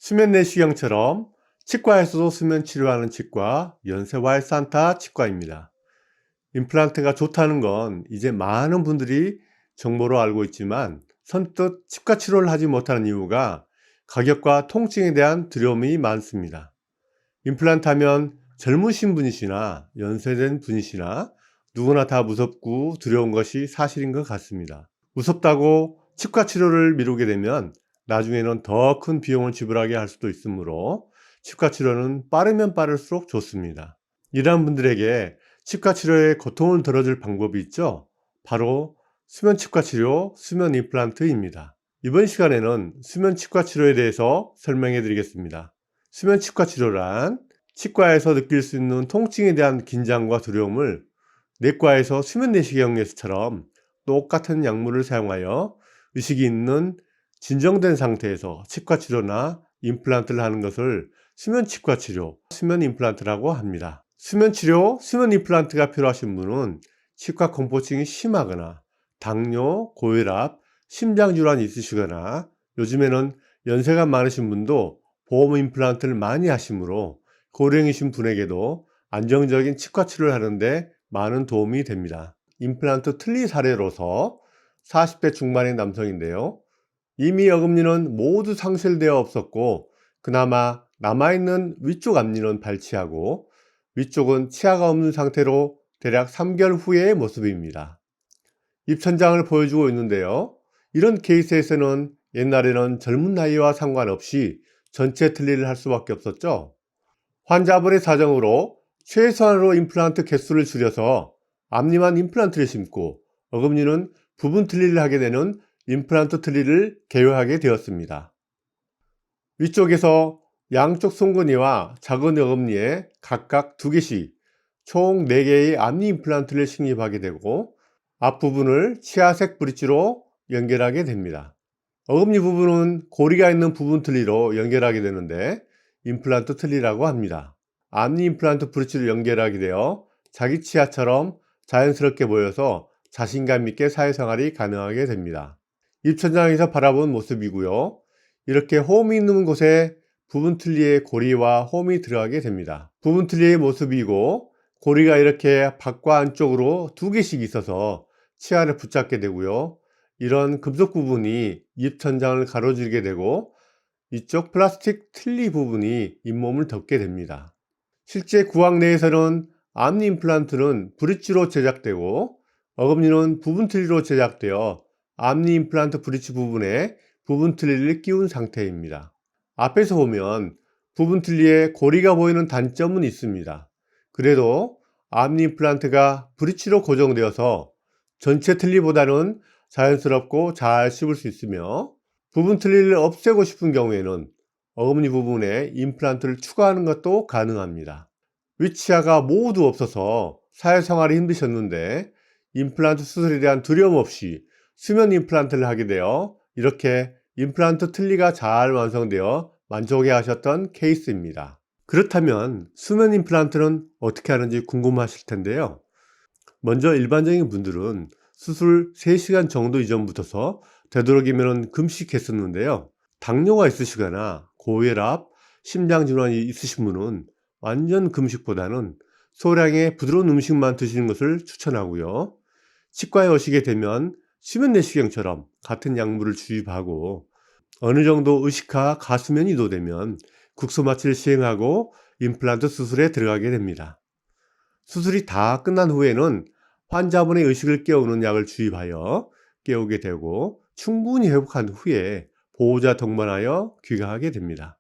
수면 내시경처럼 치과에서도 수면 치료하는 치과 연세와의 산타 치과입니다. 임플란트가 좋다는 건 이제 많은 분들이 정보로 알고 있지만 선뜻 치과 치료를 하지 못하는 이유가 가격과 통증에 대한 두려움이 많습니다. 임플란트 하면 젊으신 분이시나 연세된 분이시나 누구나 다 무섭고 두려운 것이 사실인 것 같습니다. 무섭다고 치과 치료를 미루게 되면 나중에는 더 큰 비용을 지불하게 할 수도 있으므로 치과 치료는 빠르면 빠를수록 좋습니다. 이러한 분들에게 치과 치료의 고통을 덜어줄 방법이 있죠. 바로 수면 치과 치료, 수면 임플란트입니다. 이번 시간에는 수면 치과 치료에 대해서 설명해 드리겠습니다. 수면 치과 치료란 치과에서 느낄 수 있는 통증에 대한 긴장과 두려움을 내과에서 수면 내시경에서처럼 똑같은 약물을 사용하여 의식이 있는 진정된 상태에서 치과 치료나 임플란트를 하는 것을 수면 치과 치료, 수면 임플란트라고 합니다. 수면 치료, 수면 임플란트가 필요하신 분은 치과 공포증이 심하거나 당뇨, 고혈압, 심장질환이 있으시거나 요즘에는 연세가 많으신 분도 보험 임플란트를 많이 하시므로 고령이신 분에게도 안정적인 치과 치료를 하는데 많은 도움이 됩니다. 임플란트 틀니 사례로서 40대 중반의 남성인데요. 이미 어금니는 모두 상실되어 없었고 그나마 남아있는 위쪽 앞니는 발치하고 위쪽은 치아가 없는 상태로 대략 3개월 후의 모습입니다. 입천장을 보여주고 있는데요. 이런 케이스에서는 옛날에는 젊은 나이와 상관없이 전체 틀니를 할 수밖에 없었죠. 환자분의 사정으로 최소한으로 임플란트 개수를 줄여서 앞니만 임플란트를 심고 어금니는 부분 틀니를 하게 되는 임플란트 틀니를 개요하게 되었습니다. 위쪽에서 양쪽 송근이와 작은 어금니에 각각 2개씩 총 4개의 앞니 임플란트를 식립하게 되고 앞부분을 치아색 브릿지로 연결하게 됩니다. 어금니 부분은 고리가 있는 부분 틀니로 연결하게 되는데 임플란트 틀니라고 합니다. 앞니 임플란트 브릿지를 연결하게 되어 자기 치아처럼 자연스럽게 보여서 자신감 있게 사회생활이 가능하게 됩니다. 입천장에서 바라본 모습이고요. 이렇게 홈이 있는 곳에 부분 틀니의 고리와 홈이 들어가게 됩니다. 부분 틀니의 모습이고 고리가 이렇게 밖과 안쪽으로 2개씩 있어서 치아를 붙잡게 되고요. 이런 금속 부분이 입천장을 가로지르게 되고 이쪽 플라스틱 틀니 부분이 잇몸을 덮게 됩니다. 실제 구강 내에서는 앞니 임플란트는 브릿지로 제작되고 어금니는 부분 틀니로 제작되어 앞니 임플란트 브릿지 부분에 부분 틀니를 끼운 상태입니다. 앞에서 보면 부분 틀니에 고리가 보이는 단점은 있습니다. 그래도 앞니 임플란트가 브릿지로 고정되어서 전체 틀니보다는 자연스럽고 잘 씹을 수 있으며 부분 틀니를 없애고 싶은 경우에는 어금니 부분에 임플란트를 추가하는 것도 가능합니다. 위치아가 모두 없어서 사회생활이 힘드셨는데 임플란트 수술에 대한 두려움 없이 수면 임플란트를 하게 되어 이렇게 임플란트 틀니가 잘 완성되어 만족해 하셨던 케이스입니다. 그렇다면 수면 임플란트는 어떻게 하는지 궁금하실 텐데요. 먼저 일반적인 분들은 수술 3시간 정도 이전부터서 되도록이면 금식했었는데요. 당뇨가 있으시거나 고혈압, 심장질환이 있으신 분은 완전 금식보다는 소량의 부드러운 음식만 드시는 것을 추천하고요. 치과에 오시게 되면 수면 내시경처럼 같은 약물을 주입하고 어느 정도 의식화 가수면이 도되면 국소 마취를 시행하고 임플란트 수술에 들어가게 됩니다. 수술이 다 끝난 후에는 환자분의 의식을 깨우는 약을 주입하여 깨우게 되고 충분히 회복한 후에 보호자 동반하여 귀가하게 됩니다.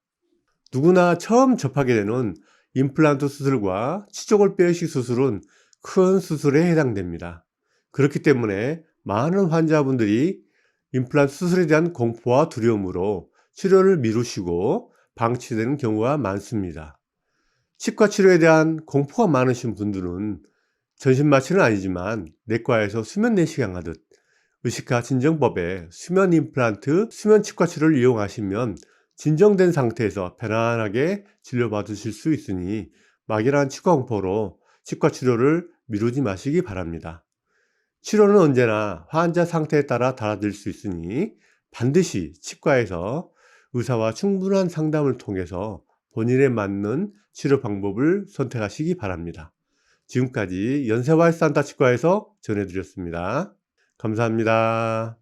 누구나 처음 접하게 되는 임플란트 수술과 치조골뼈 이식 수술은 큰 수술에 해당됩니다. 그렇기 때문에 많은 환자분들이 임플란트 수술에 대한 공포와 두려움으로 치료를 미루시고 방치되는 경우가 많습니다. 치과 치료에 대한 공포가 많으신 분들은 전신마취는 아니지만 내과에서 수면 내시경 하듯 의식화 진정법에 수면 임플란트, 수면 치과 치료를 이용하시면 진정된 상태에서 편안하게 치료받으실 수 있으니 막연한 치과 공포로 치과 치료를 미루지 마시기 바랍니다. 치료는 언제나 환자 상태에 따라 달라질 수 있으니 반드시 치과에서 의사와 충분한 상담을 통해서 본인에 맞는 치료 방법을 선택하시기 바랍니다. 지금까지 연세와이산타 치과에서 전해드렸습니다. 감사합니다.